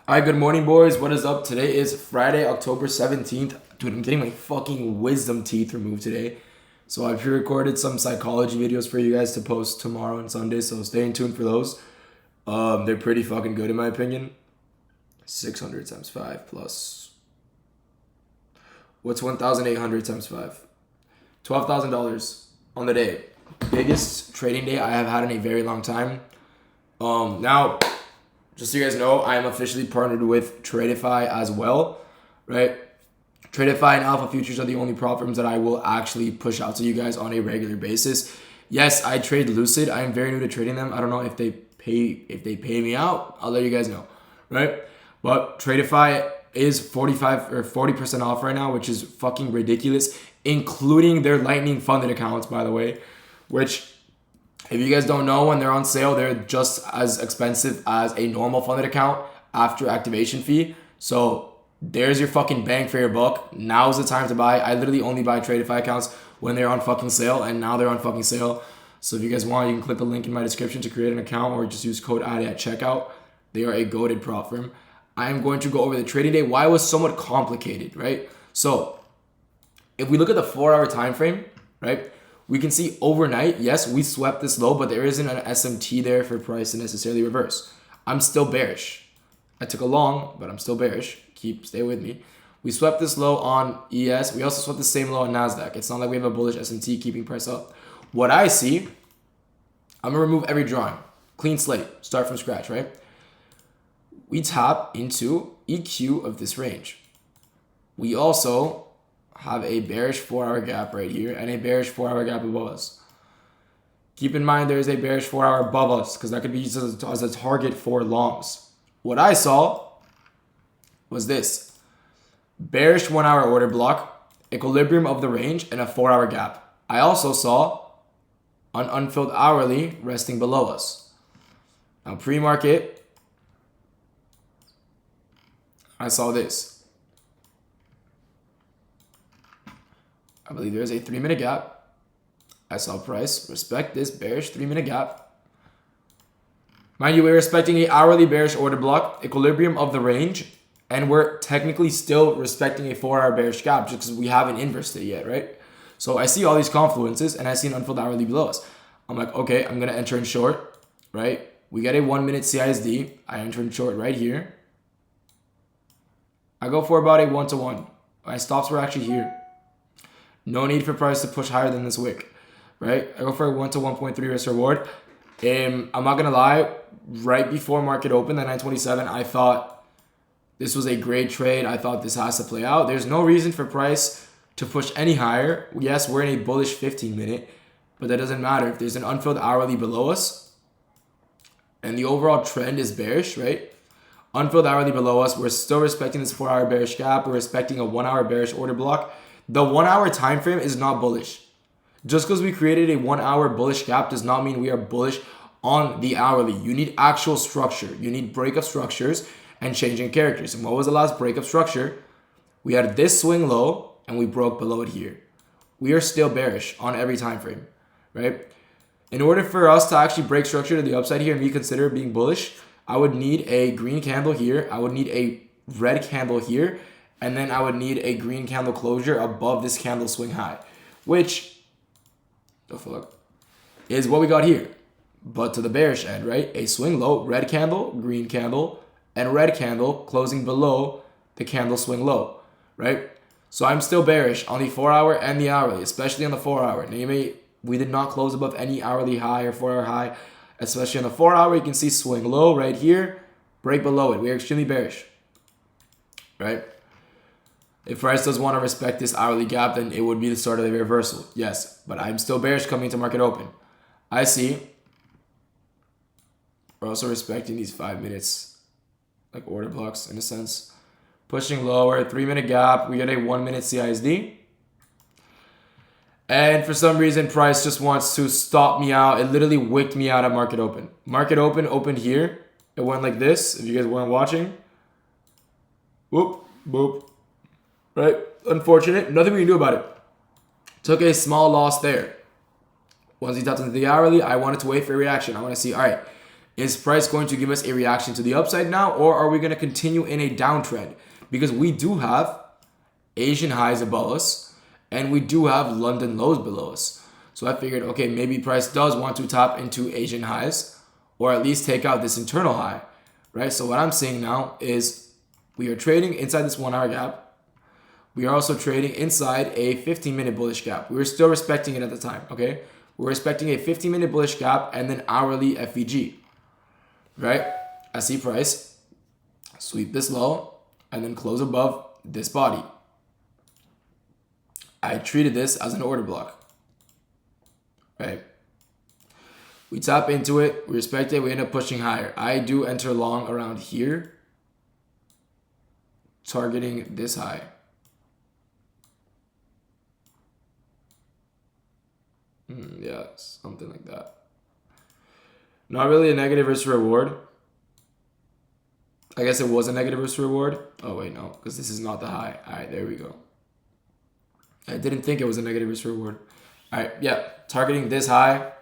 All right, good morning, boys. What is up? Today is Friday, October 17th. Dude, I'm getting my fucking wisdom teeth removed today. So I pre-recorded some psychology videos for you guys to post tomorrow and Sunday, so stay tuned for those. They're pretty fucking good in my opinion. 600 times 5 plus... What's 1,800 times 5? $12,000 on the day. Biggest trading day I have had in a very long time. Now... Just so you guys know, I am officially partnered with Tradify as well, right? Tradify and Alpha Futures are the only prop firms that I will actually push out to you guys on a regular basis. Yes, I trade Lucid. I am very new to trading them. I don't know if they pay me out. I'll let you guys know, right? But Tradify is 45 or 40% off right now, which is fucking ridiculous, including their Lightning funded accounts, by the way, which... If you guys don't know, when they're on sale, they're just as expensive as a normal funded account after activation fee. So there's your fucking bang for your buck. Now's the time to buy. I literally only buy Tradify accounts when they're on fucking sale, and now they're on fucking sale. So if you guys want, you can click the link in my description to create an account or just use code ADDY at checkout. They are a goated prop firm. I am going to go over the trading day, why it was somewhat complicated, right? So if we look at the 4-hour time frame, right? We can see overnight, yes, we swept this low, but there isn't an SMT there for price to necessarily reverse. I'm still bearish. I took a long, but I'm still bearish. Stay with me. We swept this low on ES. We also swept the same low on Nasdaq. It's not like we have a bullish SMT keeping price up. What I see, I'm gonna remove every drawing. Clean slate, start from scratch, right? We tap into EQ of this range. We also have a bearish 4-hour gap right here and a bearish 4-hour gap above us. Keep in mind there is a bearish 4-hour above us because that could be used as a target for longs. What I saw was this. Bearish 1-hour order block, equilibrium of the range, and a 4-hour gap. I also saw an unfilled hourly resting below us. Now pre-market, I saw this. I believe there is a 3-minute gap. I saw price respect this bearish 3-minute gap. Mind you, we're respecting a hourly bearish order block, equilibrium of the range, and we're technically still respecting a 4-hour bearish gap just because we haven't inversed it yet, right? So I see all these confluences and I see an unfilled hourly below us. I'm like, okay, I'm going to enter in short, right? We get a 1-minute CISD. I enter in short right here. I go for about a 1-to-1. My stops were actually here. No need for price to push higher than this wick, right? I go for a 1 to 1.3 risk reward. I'm not going to lie. Right before market opened at 927, I thought this was a great trade. I thought this has to play out. There's no reason for price to push any higher. Yes, we're in a bullish 15-minute, but that doesn't matter. If there's an unfilled hourly below us and the overall trend is bearish, right? Unfilled hourly below us, we're still respecting this 4-hour bearish gap. We're respecting a 1-hour bearish order block. The 1-hour time frame is not bullish. Just because we created a 1-hour bullish gap does not mean we are bullish on the hourly. You need actual structure. You need breakup structures and changing characters. And what was the last breakup structure? We had this swing low and we broke below it here. We are still bearish on every time frame, right? In order for us to actually break structure to the upside here and we consider being bullish, I would need a green candle here. I would need a red candle here. And then I would need a green candle closure above this candle swing high, which, the fuck, is what we got here. But to the bearish end, right? A swing low, red candle, green candle, and red candle closing below the candle swing low, right? So I'm still bearish on the 4-hour and the hourly, especially on the 4-hour. Now, we did not close above any hourly high or 4-hour high, especially on the 4-hour. You can see swing low right here, break below it. We are extremely bearish, right? If price does want to respect this hourly gap, then it would be the start of the reversal. Yes, but I'm still bearish coming to market open. I see we're also respecting these 5 minutes, like order blocks in a sense. Pushing lower, 3-minute gap. We get a 1-minute CISD. And for some reason, price just wants to stop me out. It literally wicked me out at market open. Market open opened here. It went like this, if you guys weren't watching. Whoop, boop. Right? Unfortunate. Nothing we can do about it. Took a small loss there. Once he tapped into the hourly, I wanted to wait for a reaction. I want to see, all right, Is price going to give us a reaction to the upside now, or are we going to continue in a downtrend? Because we do have Asian highs above us, and we do have London lows below us. So I figured, okay, maybe price does want to tap into Asian highs, or at least take out this internal high, right? So what I'm seeing now is we are trading inside this 1 hour gap. We are also trading inside a 15-minute bullish gap. We were still respecting it at the time, okay? We're respecting a 15-minute bullish gap and then hourly FVG, right? I see price sweep this low and then close above this body. I treated this as an order block, right? We tap into it, we respect it, we end up pushing higher. I do enter long around here, targeting this high. Yeah, something like that. Not really a negative risk reward. I guess it was a negative risk reward. Oh wait, no, because this is not the high. All right, there we go. I didn't think it was a negative risk reward. All right, yeah, targeting this high.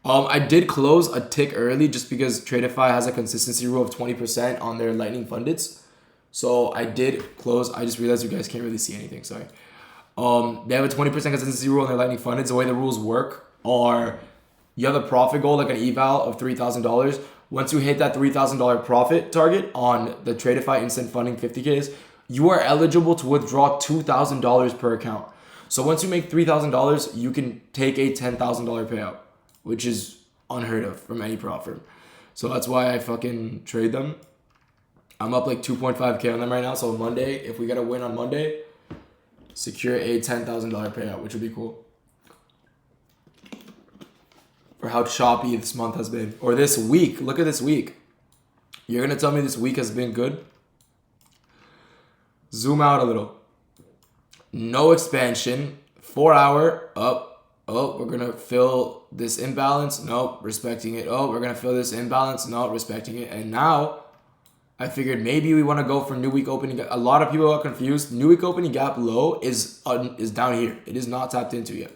I did close a tick early just because Tradeify has a consistency rule of 20% on their lightning fundeds. So I did close. I just realized you guys can't really see anything. Sorry. They have a 20% consistency rule on their lightning fundeds. The way the rules work are you have a profit goal, like an eval of $3,000. Once you hit that $3,000 profit target on the Tradeify instant funding 50Ks, you are eligible to withdraw $2,000 per account. So once you make $3,000, you can take a $10,000 payout, which is unheard of from any prop firm. So that's why I fucking trade them. I'm up like 2.5K on them right now. So Monday, if we get a win on Monday, secure a $10,000 payout, which would be cool. For how choppy this month has been. Or this week. Look at this week. You're going to tell me this week has been good? Zoom out a little. No expansion. 4 hour up. Oh, we're going to fill this imbalance. Nope, respecting it. Oh, we're going to fill this imbalance. No, respecting it. And now I figured maybe we want to go for new week opening. A lot of people are confused. New week opening gap low is down here. It is not tapped into yet.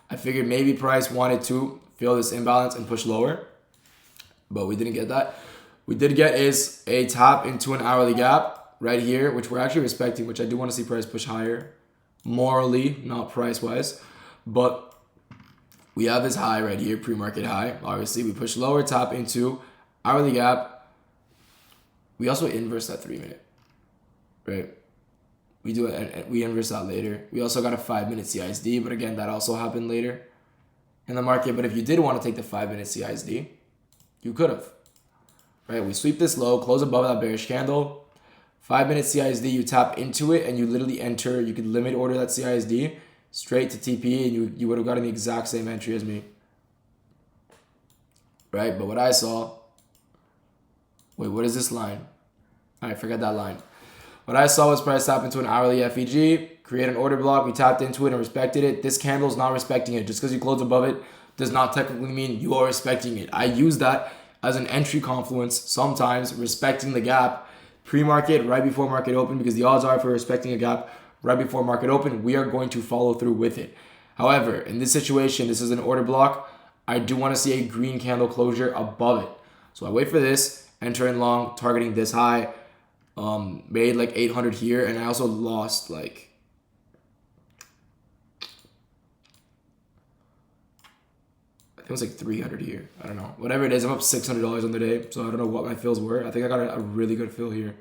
I figured maybe price wanted to fill this imbalance and push lower, but we didn't get that. We did get is a tap into an hourly gap right here, which we're actually respecting, which I do want to see price push higher, morally, not price-wise. But we have this high right here, pre-market high. Obviously, we push lower, tap into hourly gap. We also inverse that 3-minute, right? We do it, and we inverse that later. We also got a 5-minute CISD, but again, that also happened later in the market. But if you did want to take the 5-minute CISD, you could have, right? We sweep this low, close above that bearish candle. 5-minute CISD, you tap into it, and you literally enter. You could limit order that CISD straight to TP, and you would have gotten the exact same entry as me, right? But what I saw, wait, what is this line? All right, forget that line. What I saw was price tap into an hourly FEG, create an order block. We tapped into it and respected it. This candle is not respecting it. Just because you close above it does not technically mean you are respecting it. I use that as an entry confluence, sometimes respecting the gap pre-market, right before market open, because the odds are if we're respecting a gap right before market open, we are going to follow through with it. However, in this situation, this is an order block. I do want to see a green candle closure above it. So I wait for this, enter in long, targeting this high. Made like 800 here, and I also lost like I think it was like 300 here. I don't know. Whatever it is, I'm up $600 on the day, so I don't know what my fills were. I think I got a really good fill here.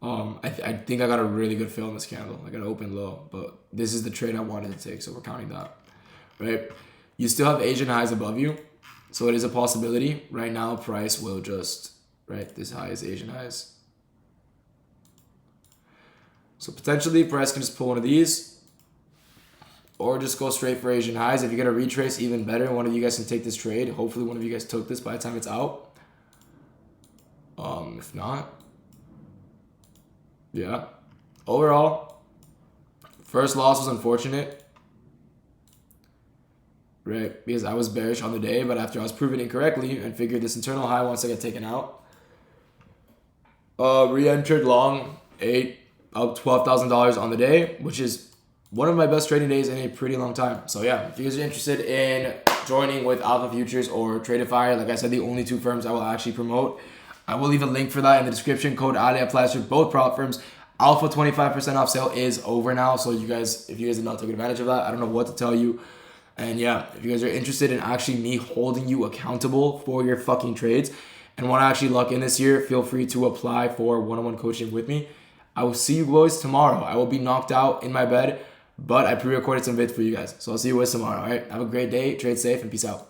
I think I got a really good fill in this candle. I got an open low, but this is the trade I wanted to take, so we're counting that, right? You still have Asian highs above you, so it is a possibility. Right now, price will just, right, this high is Asian highs. So potentially, price can just pull one of these, or just go straight for Asian highs. If you get a retrace, even better. One of you guys can take this trade. Hopefully, one of you guys took this by the time it's out. If not, yeah. Overall, first loss was unfortunate, right? Because I was bearish on the day, but after I was proven incorrectly and figured this internal high wants to get taken out, re-entered long, up $12,000 on the day, which is one of my best trading days in a pretty long time. So yeah, if you guys are interested in joining with Alpha Futures or Tradeify, like I said, the only 2 firms I will actually promote. I will leave a link for that in the description. Code Ali applies for both prop firms. Alpha 25% off sale is over now, so if you guys have not taken advantage of that, I don't know what to tell you. And yeah, if you guys are interested in actually me holding you accountable for your fucking trades and want to actually lock in this year, feel free to apply for one-on-one coaching with me. I will see you boys tomorrow. I will be knocked out in my bed, but I pre-recorded some vids for you guys. So I'll see you guys tomorrow, all right? Have a great day, trade safe, and peace out.